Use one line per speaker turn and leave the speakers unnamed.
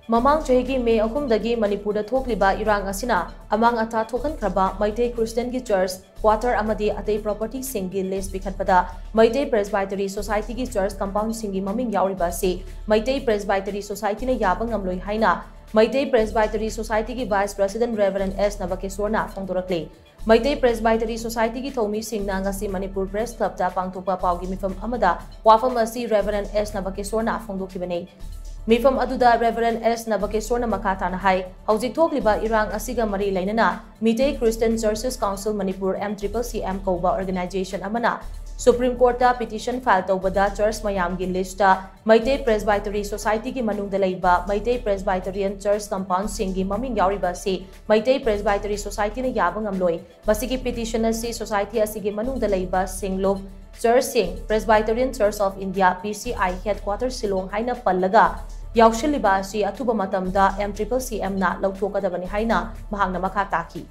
Mamang CHAHI May 3 Manipur THOKLIBA IRANG ASINA AMANG ATA THOK-HANKHRABA Meitei Christian gi Church Quarter AMADI ATEI Property Shing gi list Pikhatpada Meitei Presbytery Society gi Church Compound Shing gi Maming Yaoribasi Meitei Presbytery Society na Yaba Ngamloi HAINA Meitei Presbytery Society gi Vice President Reverend S. NABAKESHWAR na PHONGDORAKLI Meitei Presbytery Society gi Thomi Shing na ngasi Manipur Press Club da pangthokpa paugi mifam amada wafam asi Reverend S. NABAKESHWAR na phongdokhibani Mifam aduda Reverend S. NABAKESHWAR na makata na hai hauzik THOKLIBA IRANG asiga mari lainana Meitei Christian Churches Council Manipur MCCM Koba Organization amana Supreme Court da petition file tawbada church mayam gi lista Meitei Presbytery Society gi manung da leiba Meitei Presbyterian Church Compound Shing gi Maming Yaoribasi Meitei Presbytery Society na Yaba Ngamloi masigi petition asi society asigi manung da leiba Singlov Church Shing Presbyterian Church of India PCI headquarters Silong HAINA pallaga YAORIBA si atuba matamda MCCM na lauthokadabani haina mahangna makha taki